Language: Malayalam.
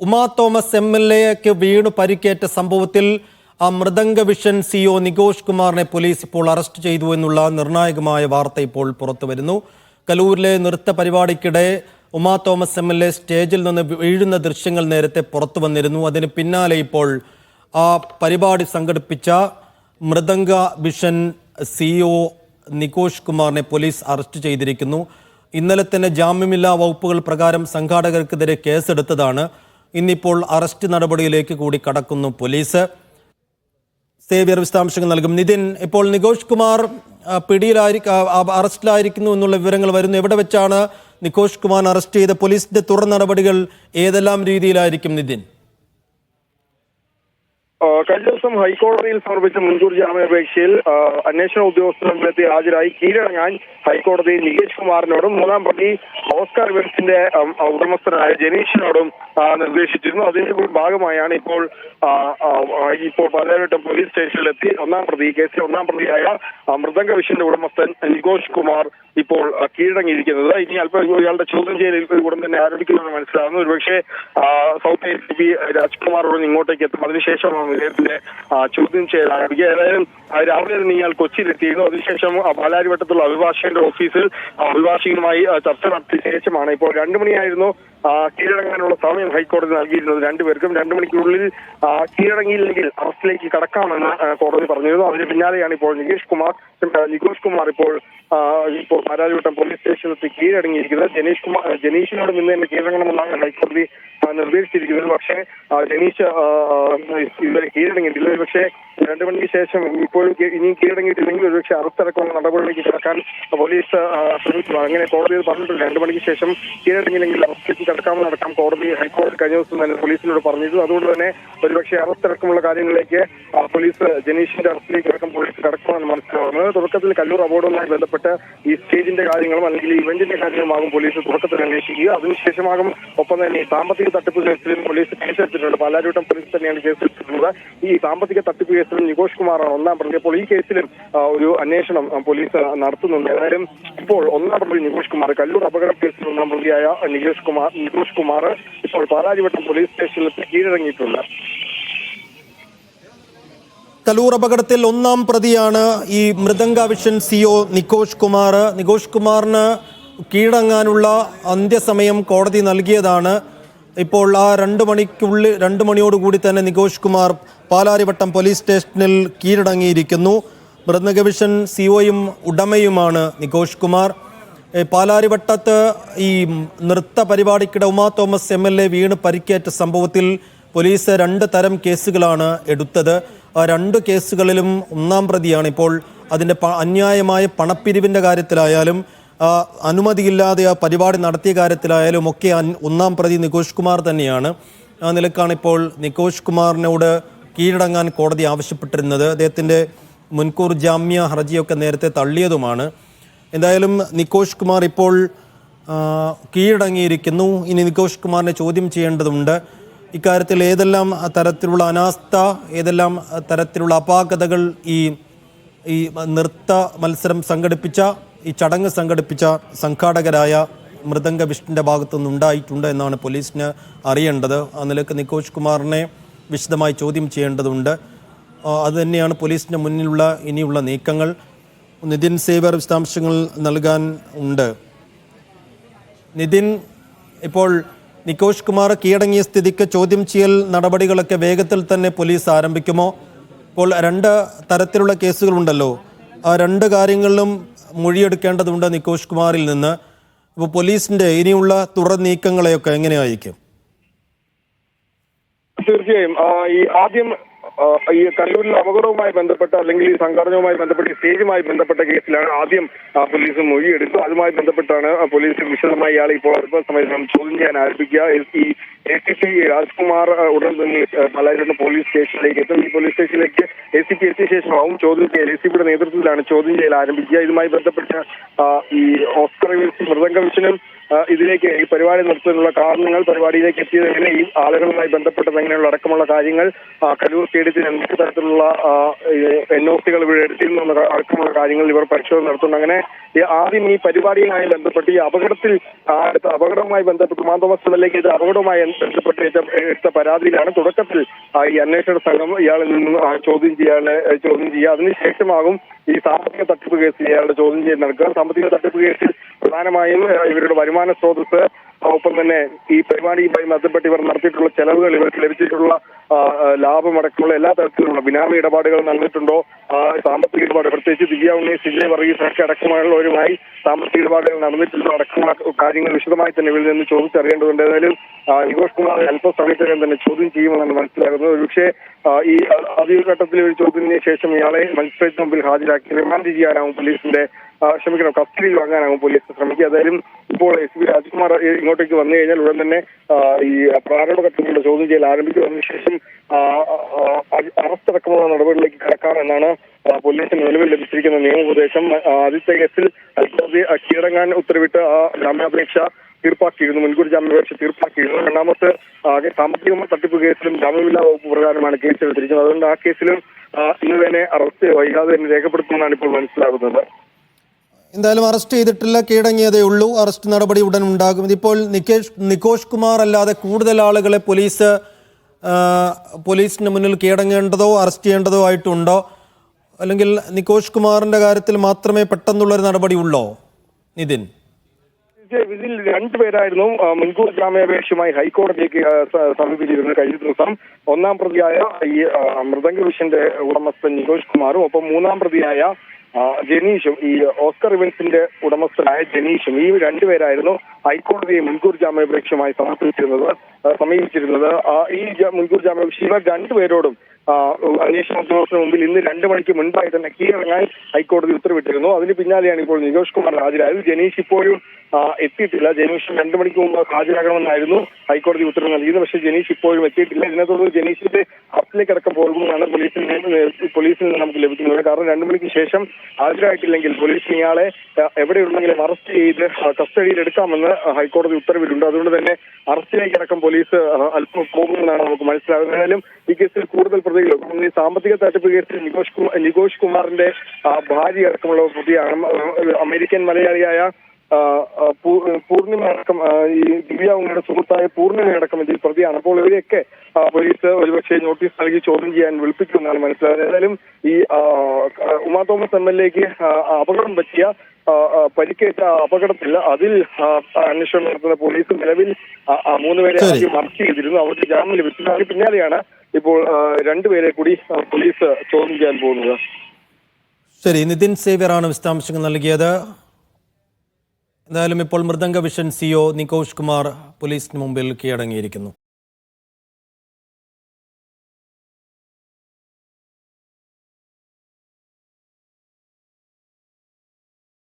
ഉമാ തോമസ് MLA വീണു പരിക്കേറ്റ സംഭവത്തിൽ മൃദംഗ വിഷൻ CEO നികോഷ് കുമാറിനെ പോലീസ് ഇപ്പോൾ അറസ്റ്റ് ചെയ്തു എന്നുള്ള നിർണായകമായ വാർത്ത ഇപ്പോൾ പുറത്തുവരുന്നു. കലൂരിലെ നൃത്ത പരിപാടിക്കിടെ ഉമാ തോമസ് MLA സ്റ്റേജിൽ നിന്ന് വീഴുന്ന ദൃശ്യങ്ങൾ നേരത്തെ പുറത്തു വന്നിരുന്നു. അതിന് പിന്നാലെ ഇപ്പോൾ ആ പരിപാടി സംഘടിപ്പിച്ച മൃദംഗ വിഷൻ CEO നികോഷ് കുമാറിനെ പോലീസ് അറസ്റ്റ് ചെയ്തിരിക്കുന്നു. ഇന്നലെ തന്നെ ജാമ്യമില്ലാ വകുപ്പുകൾ പ്രകാരം സംഘാടകർക്കെതിരെ കേസെടുത്തതാണ്. ഇന്നിപ്പോൾ അറസ്റ്റ് നടപടിയിലേക്ക് കൂടി കടക്കുന്നു പോലീസ്. സേവ്യർ വിശദാംശങ്ങൾ നൽകും. നിതിൻ, ഇപ്പോൾ നികോഷ് കുമാർ അറസ്റ്റിലായിരിക്കുന്നു എന്നുള്ള വിവരങ്ങൾ വരുന്നു. എവിടെ വെച്ചാണ് നികോഷ് കുമാർ അറസ്റ്റ് ചെയ്ത? പോലീസിന്റെ തുടർ നടപടികൾ ഏതെല്ലാം രീതിയിലായിരിക്കും നിതിൻ? കഴിഞ്ഞ ദിവസം ഹൈക്കോടതിയിൽ സമർപ്പിച്ച മുൻകൂർ ജാമ്യാപേക്ഷയിൽ അന്വേഷണ ഉദ്യോഗസ്ഥരെത്തി ഹാജരായി കീഴടങ്ങാൻ ഹൈക്കോടതി നികേഷ് കുമാറിനോടും മൂന്നാം പ്രതി ഓസ്കാർ ഇവന്റ്സിന്റെ ഉടമസ്ഥനായ ജനീഷിനോടും നിർദ്ദേശിച്ചിരുന്നു. അതിന്റെ ഭാഗമായാണ് ഇപ്പോൾ പാലാരിവട്ടം പോലീസ് സ്റ്റേഷനിലെത്തി കേസിലെ ഒന്നാം പ്രതിയായ മൃദംഗ വിഷന്റെ ഉടമസ്ഥൻ നികോഷ് കുമാർ ഇപ്പോൾ കീഴടങ്ങിയിരിക്കുന്നത്. ഇനി അല്പം ഇയാളുടെ ചോദ്യം ചെയ്യലിൽ ഉടൻ തന്നെ ആരംഭിക്കുമെന്ന് മനസ്സിലാകുന്നു. ഒരുപക്ഷെ സൗത്ത് ACP രാജ്കുമാറോടും ഇങ്ങോട്ടേക്ക് എത്തും. അതിനുശേഷമാണ് ഇദ്ദേഹത്തിന്റെ ചോദ്യം ചെയ്യൽ ആരംഭിക്കുക. ഏതായാലും രാവിലെ തന്നെ ഇയാൾ കൊച്ചിയിലെത്തിയിരുന്നു. അതിനുശേഷം പാലാരിവട്ടത്തുള്ള അഭിഭാഷകന്റെ ഓഫീസിൽ അഭിഭാഷകനുമായി ചർച്ച നടത്തിയ ശേഷമാണ് ഇപ്പോൾ 2 മണിയായിരുന്നു കീഴടങ്ങാനുള്ള സമയം ഹൈക്കോടതി നൽകിയിരുന്നത്. രണ്ടുപേർക്കും 2 മണിക്കൂറിൽ കീഴടങ്ങിയില്ലെങ്കിൽ അറസ്റ്റിലേക്ക് കടക്കാമെന്ന് കോടതി പറഞ്ഞിരുന്നു. അതിന് പിന്നാലെയാണ് ഇപ്പോൾ നികോഷ് കുമാർ ഇപ്പോൾ പാലാരിവട്ടം പോലീസ് സ്റ്റേഷനിലെത്തി കീഴടങ്ങിയിരിക്കുന്നത്. ജനീഷിനോടും ഇന്ന് തന്നെ കീഴടങ്ങണമെന്നാണ് ഹൈക്കോടതി നിർദ്ദേശിച്ചിരിക്കുന്നത്. പക്ഷേ ജനീഷ് ഇതുവരെ കീഴടങ്ങിയിട്ടില്ല. പക്ഷേ 2 മണിക്ക് ശേഷം ഇപ്പോഴും ഇനിയും കീഴടങ്ങിയിട്ടില്ലെങ്കിൽ ഒരുപക്ഷെ അറസ്റ്റടക്കമുള്ള നടപടിയിലേക്ക് കടക്കാൻ പോലീസ് ശ്രമിച്ചു. അങ്ങനെ കോടതി പറഞ്ഞിട്ടുണ്ട്. 2 മണിക്ക് ശേഷം കീഴടങ്ങിയില്ലെങ്കിൽ അറസ്റ്റിലേക്ക് കടക്കാമെന്നടക്കം ഹൈക്കോടതി കഴിഞ്ഞ ദിവസം തന്നെ പോലീസിനോട് പറഞ്ഞിരുന്നു. അതുകൊണ്ട് തന്നെ ഒരുപക്ഷെ അറസ്റ്റടക്കമുള്ള കാര്യങ്ങളിലേക്ക് പോലീസ് ജനീഷിന്റെ അറസ്റ്റിലേക്ക് അടക്കം പോലീസ് കടക്കുമെന്ന് മനസ്സിലാവുന്നത്. തുടക്കത്തിൽ കല്ലൂർ അബോർഡുമായി ബന്ധപ്പെട്ട് ഈ സ്റ്റേജിന്റെ കാര്യങ്ങളും അല്ലെങ്കിൽ ഇവന്റിന്റെ കാര്യങ്ങളുമാകും പോലീസ് തുടക്കത്തിൽ അന്വേഷിക്കുക. അതിനുശേഷമാകും ഒപ്പം തന്നെ ഈ സാമ്പത്തിക തട്ടിപ്പ് കേസിലും പോലീസ് കേസെടുത്തിട്ടുണ്ട്. പാലാരിവട്ടം പോലീസ് തന്നെയാണ് കേസെടുത്തിട്ടുള്ളത്. ഈ സാമ്പത്തിക തട്ടിപ്പ് കേസിലും നികോഷ് കുമാറാണ് ഒന്നാം പ്രതി. അപ്പോൾ ഈ കേസിലും ഒരു അന്വേഷണം പോലീസ് നടത്തുന്നുണ്ട്. ഏതായാലും ഇപ്പോൾ ഒന്നാം പ്രതി നികോഷ് കുമാർ, കല്ലൂർ അപകട കേസിൽ ഒന്നാം പ്രതിയായ നികോഷ് കുമാർ ഇപ്പോൾ പാലാരിവട്ടം പോലീസ് സ്റ്റേഷനിൽ കീഴടങ്ങിയിട്ടുണ്ട്. കലൂർ അപകടത്തിൽ ഒന്നാം പ്രതിയാണ് ഈ മൃദംഗ വിഷൻ CEO നികോഷ് കുമാർ. നികോഷ് കുമാറിന് കീഴടങ്ങാനുള്ള അന്ത്യസമയം കോടതി നൽകിയതാണ്. ഇപ്പോൾ ആ 2 മണിയോടുകൂടി തന്നെ നികോഷ് കുമാർ പാലാരിവട്ടം പോലീസ് സ്റ്റേഷനിൽ കീഴടങ്ങിയിരിക്കുന്നു. മൃദംഗ വിഷൻ CEOയും ഉടമയുമാണ് നികോഷ് കുമാർ. പാലാരിവട്ടത്ത് ഈ നൃത്ത പരിപാടിക്കിടെ ഉമാ തോമസ് MLA വീണ് പരിക്കേറ്റ സംഭവത്തിൽ പോലീസ് 2 തരം കേസുകളാണ് എടുത്തത്. ആ 2 കേസുകളിലും ഒന്നാം പ്രതിയാണ്. ഇപ്പോൾ അതിൻ്റെ അന്യായമായ പണപ്പിരിവിൻ്റെ കാര്യത്തിലായാലും അനുമതിയില്ലാതെ ആ പരിപാടി നടത്തിയ കാര്യത്തിലായാലും ഒക്കെ ഒന്നാം പ്രതി നികോഷ് കുമാർ തന്നെയാണ്. ആ നിലക്കാണ് ഇപ്പോൾ നികോഷ് കുമാറിനോട് കീഴടങ്ങാൻ കോടതി ആവശ്യപ്പെട്ടിരുന്നത്. അദ്ദേഹത്തിൻ്റെ മുൻകൂർ ജാമ്യ ഹർജിയൊക്കെ നേരത്തെ തള്ളിയതുമാണ്. എന്തായാലും നികോഷ് കുമാർ ഇപ്പോൾ കീഴടങ്ങിയിരിക്കുന്നു. ഇനി നികോഷ് കുമാറിനെ ചോദ്യം ചെയ്യേണ്ടതുണ്ട്. ഇക്കാര്യത്തിൽ ഏതെല്ലാം തരത്തിലുള്ള അനാസ്ഥ, ഏതെല്ലാം തരത്തിലുള്ള അപാകതകൾ ഈ നൃത്ത മത്സരം സംഘടിപ്പിച്ച, ഈ ചടങ്ങ് സംഘടിപ്പിച്ച സംഘാടകരായ മൃദംഗ വിഷ്ണുവിൻ്റെ ഭാഗത്തുനിന്ന് ഉണ്ടായിട്ടുണ്ട് എന്നാണ് പോലീസിന് അറിയേണ്ടത്. ആ നിലയ്ക്ക് നികോഷ് കുമാറിനെ വിശദമായി ചോദ്യം ചെയ്യേണ്ടതുണ്ട്. അതുതന്നെയാണ് പോലീസിൻ്റെ മുന്നിലുള്ള ഇനിയുള്ള നീക്കങ്ങൾ. നിതിൻ സേവ്യർ വിശദാംശങ്ങൾ നൽകാൻ ഉണ്ട്. നിതിൻ, ഇപ്പോൾ നികോഷ് കുമാർ കീഴടങ്ങിയ സ്ഥിതിക്ക് ചോദ്യം ചെയ്യൽ നടപടികളൊക്കെ വേഗത്തിൽ തന്നെ പോലീസ് ആരംഭിക്കുമോ? ഇപ്പോൾ 2 തരത്തിലുള്ള കേസുകളുണ്ടല്ലോ. ആ 2 കാര്യങ്ങളിലും മൊഴിയെടുക്കേണ്ടതുണ്ട് നികോഷ് കുമാറിൽ നിന്ന്. ഇപ്പോൾ പോലീസിൻ്റെ ഇനിയുള്ള തുടർ നീക്കങ്ങളെയൊക്കെ എങ്ങനെയായിരിക്കും? തീർച്ചയായും ഈ കല്ലൂരിലെ അപകടവുമായി ബന്ധപ്പെട്ട അല്ലെങ്കിൽ ഈ സംഘടനവുമായി ബന്ധപ്പെട്ട സ്റ്റേജുമായി ബന്ധപ്പെട്ട കേസിലാണ് ആദ്യം പോലീസ് മൊഴിയെടുത്തു. അതുമായി ബന്ധപ്പെട്ടാണ് പോലീസ് വിശദമായി ഇയാളെ ഇപ്പോൾ അല്പസമയത്തിനും ചോദ്യം ചെയ്യാൻ ആരംഭിക്കുക. ഈ ACP രാജ്കുമാർ ഉടൻ തന്നെ പാലാരിവട്ടം പോലീസ് സ്റ്റേഷനിലേക്ക് എത്തും. ഈ പോലീസ് സ്റ്റേഷനിലേക്ക് ACP എത്തിയ ശേഷമാവും ചോദ്യം ചെയ്യൽ. ACPയുടെ നേതൃത്വത്തിലാണ് ചോദ്യം ചെയ്യൽ ആരംഭിക്കുക. ഇതുമായി ബന്ധപ്പെട്ട ഈ ഓസ്കർ മൃദംഗ വിഷനും ഇതിലേക്ക് ഈ പരിപാടി നടത്തുന്നതിനുള്ള കാരണങ്ങൾ, പരിപാടിയിലേക്ക് എത്തിയത് എങ്ങനെ, ഈ ആളുകളുമായി ബന്ധപ്പെട്ടത് എങ്ങനെയുള്ള അടക്കമുള്ള കാര്യങ്ങൾ, കലൂർ സ്റ്റേഡിയത്തിന് എന്തൊക്കെ തരത്തിലുള്ള NOCകൾ ഇവിടെ എടുത്തിരുന്നു അടക്കമുള്ള കാര്യങ്ങൾ ഇവർ പരിശോധന നടത്തുന്നു. അങ്ങനെ ആദ്യം ഈ പരിപാടിയുമായി ബന്ധപ്പെട്ട് ഈ അപകടവുമായി ബന്ധപ്പെട്ട് മാ തോമസ് എംഎൽഎക്ക് ഇത് അപകടവുമായി ബന്ധപ്പെട്ട് എടുത്ത പരാതിയിലാണ് തുടക്കത്തിൽ ഈ അന്വേഷണ സംഘം ഇയാളിൽ നിന്നും ചോദ്യം ചെയ്യുക. അതിനുശേഷമാകും ഈ സാമ്പത്തിക തട്ടിപ്പ് കേസിൽ ഇയാളുടെ ചോദ്യം ചെയ്യൽ നടക്കുക. സാമ്പത്തിക തട്ടിപ്പ് കേസിൽ പ്രധാനമായും ഇവരുടെ വരുമാന സ്രോതസ്, ഒപ്പം തന്നെ ഈ പരിപാടിയുമായി ബന്ധപ്പെട്ട് ഇവർ നടത്തിയിട്ടുള്ള ചെലവുകൾ, ഇവർക്ക് ലഭിച്ചിട്ടുള്ള ലാഭമടക്കമുള്ള എല്ലാ തരത്തിലുള്ള ബിനാമി ഇടപാടുകൾ നടന്നിട്ടുണ്ടോ, സാമ്പത്തിക ഇടപാട് പ്രത്യേകിച്ച് ദിവ്യ ഉണ്ണി, സിജയ് വർഗീസ് ഒക്കെ അടക്കമുള്ളവരുമായി സാമ്പത്തിക ഇടപാടുകൾ നടന്നിട്ടുണ്ടോ അടക്കമുള്ള കാര്യങ്ങൾ വിശദമായി തന്നെ ഇവരിൽ നിന്ന് ചോദിച്ചറിയേണ്ടതുണ്ട്. ഏതായാലും നികോഷ് കുമാർ അല്പസമയത്തിനകം തന്നെ ചോദ്യം ചെയ്യുമെന്നാണ് മനസ്സിലാകുന്നത്. ഒരുപക്ഷെ ഈ ആദ്യഘട്ടത്തിലെ ഒരു ചോദ്യത്തിന് ശേഷം ഇയാളെ മജിസ്ട്രേറ്റ് മുമ്പിൽ ഹാജരാക്കി റിമാൻഡ് ചെയ്യാനാവും കസ്റ്റഡിയിൽ വാങ്ങാനാവും പോലീസ് ശ്രമിക്കുക. ഏതായാലും ഇപ്പോൾ SP രാജ്കുമാർ ഇങ്ങോട്ടേക്ക് വന്നു കഴിഞ്ഞാൽ ഉടൻ തന്നെ ഈ പ്രാരംഭഘട്ടത്തിലുള്ള ചോദ്യം ചെയ്യൽ ആരംഭിക്കുന്നതിന് ശേഷം അറസ്റ്റ് അടക്കമുള്ള നടപടികളിലേക്ക് കടക്കാമെന്നാണ് പോലീസിന് നിലവിൽ ലഭിച്ചിരിക്കുന്ന നിയമോപദേശം. ആദ്യത്തെ കേസിൽ ഹൈക്കോടതി കീഴടങ്ങാൻ ഉത്തരവിട്ട് ആ ജാമ്യാപേക്ഷ തീർപ്പാക്കിയിരുന്നു, മുൻകൂർ ജാമ്യാപേക്ഷ തീർപ്പാക്കിയിരുന്നു. രണ്ടാമത്തെ സാമ്പത്തിക തട്ടിപ്പ് കേസിലും ജാമ്യമില്ലാ വകുപ്പ് പ്രകാരമാണ് കേസ് എടുത്തിരിക്കുന്നത്. അതുകൊണ്ട് ആ കേസിലും ഇന്ന് തന്നെ അറസ്റ്റ് വൈകാതെ തന്നെ രേഖപ്പെടുത്തുമെന്നാണ് ഇപ്പോൾ മനസ്സിലാകുന്നത്. എന്തായാലും അറസ്റ്റ് ചെയ്തിട്ടില്ല, കീഴടങ്ങിയതേ ഉള്ളൂ. അറസ്റ്റ് നടപടി ഉടൻ ഉണ്ടാകും. ഇതിപ്പോൾ നികോഷ് കുമാർ അല്ലാതെ കൂടുതൽ ആളുകളെ പോലീസിന് മുന്നിൽ കീഴടങ്ങേണ്ടതോ അറസ്റ്റ് ചെയ്യേണ്ടതോ ആയിട്ടുണ്ടോ, അല്ലെങ്കിൽ നികോഷ് കുമാറിന്റെ കാര്യത്തിൽ മാത്രമേ പെട്ടെന്നുള്ളൊരു നടപടി ഉള്ളോ നിതിൻ? ഇതിൽ രണ്ടുപേരായിരുന്നു മുൻകൂർ ജാമ്യാപേക്ഷയുമായി ഹൈക്കോടതിക്ക് സമീപിച്ചിരുന്നത് കഴിഞ്ഞ ദിവസം. ഒന്നാം പ്രതിയായ ഈ മൃദംഗ വിഷന്റെ ഉടമസ്ഥൻ നികോഷ് കുമാറും, ഒപ്പം മൂന്നാം പ്രതിയായ ജനീഷും, ഈ ഓസ്കർ ഇവന്റ്സിന്റെ ഉടമസ്ഥനായ ജനീഷും, ഈ രണ്ടുപേരായിരുന്നു ഹൈക്കോടതിയെ മുൻകൂർ ജാമ്യാപേക്ഷയുമായി സമീപിച്ചിരുന്നത്. ഈ മുൻകൂർ ജാമ്യാപേക്ഷ ഇവർ രണ്ടുപേരോടും അന്വേഷണ ഉദ്യോഗസ്ഥന് മുമ്പിൽ ഇന്ന് 2 മണിക്ക് മുൻപായി തന്നെ കീഴടങ്ങാൻ ഹൈക്കോടതി ഉത്തരവിട്ടിരുന്നു. അതിന് പിന്നാലെയാണ് ഇപ്പോൾ നികോഷ് കുമാർ ഹാജരായത്. ജനീഷ് ഇപ്പോഴും എത്തിയിട്ടില്ല. ജനീഷ് 2 മണിക്ക് മുമ്പ് ഹാജരാകണമെന്നായിരുന്നു ഹൈക്കോടതി ഉത്തരവ് നൽകിയത്. പക്ഷേ ജനീഷ് ഇപ്പോഴും എത്തിയിട്ടില്ല. ഇതിനെ തുടർന്ന് ജനീഷിന്റെ അറസ്റ്റിലേക്ക് അടക്കം പോകുമെന്നാണ് പോലീസിൽ നിന്ന് നമുക്ക് ലഭിക്കുന്നത്. കാരണം 2 മണിക്ക് ശേഷം ഹാജരായിട്ടില്ലെങ്കിൽ പോലീസിന് ഇയാളെ എവിടെയുണ്ടെങ്കിലും അറസ്റ്റ് ചെയ്ത് കസ്റ്റഡിയിൽ എടുക്കാമെന്ന് ഹൈക്കോടതി ഉത്തരവിലുണ്ട്. അതുകൊണ്ട് തന്നെ അറസ്റ്റിലേക്ക് അടക്കം പോലീസ് അല്പം പോകുമെന്നാണ് നമുക്ക് മനസ്സിലാകുന്നത്. ഏതായാലും ഈ കേസിൽ കൂടുതൽ പ്രതികൾ, ഈ സാമ്പത്തിക തട്ടിപ്പ് കേസിൽ നികോഷ് കുമാറിന്റെ ഭാര്യ അടക്കമുള്ള പ്രതിയാണ്. അമേരിക്കൻ മലയാളിയായ പൂർണിമ അടക്കം, ഈ ദിവ്യ ഉണ്ണിയുടെ സുഹൃത്തായ പൂർണിമ അടക്കം ഇതിൽ പ്രതിയാണ്. അപ്പോൾ ഇവരെയൊക്കെ പോലീസ് ഒരുപക്ഷെ നോട്ടീസ് നൽകി ചോദ്യം ചെയ്യാൻ വിളിപ്പിക്കുമെന്നാണ് മനസ്സിലാകുന്നത്. ഏതായാലും ഈ മാ തോമസ് MLAക്ക് അപകടം പറ്റിയ പരിക്കേറ്റ അപകടത്തിൽ അതിൽ അന്വേഷണം നടത്തുന്ന പോലീസ് നിലവിൽ 3 പേരെ ആദ്യം അറസ്റ്റ് ചെയ്തിരുന്നു. അവർക്ക് ജാമ്യം ലഭിച്ചു. അതിന് പിന്നാലെയാണ് ഇപ്പോൾ 2 പേരെ കൂടി പോലീസ് ചോദ്യം ചെയ്യാൻ പോകുന്നത്. ശരി, നിതിൻ സേവ്യറാണ് വിശദാംശങ്ങൾ നൽകിയത്. എന്തായാലും ഇപ്പോൾ മൃദംഗ വിഷൻ CEO നികോഷ് കുമാർ പോലീസിന് മുമ്പിൽ കീഴടങ്ങിയിരിക്കുന്നു.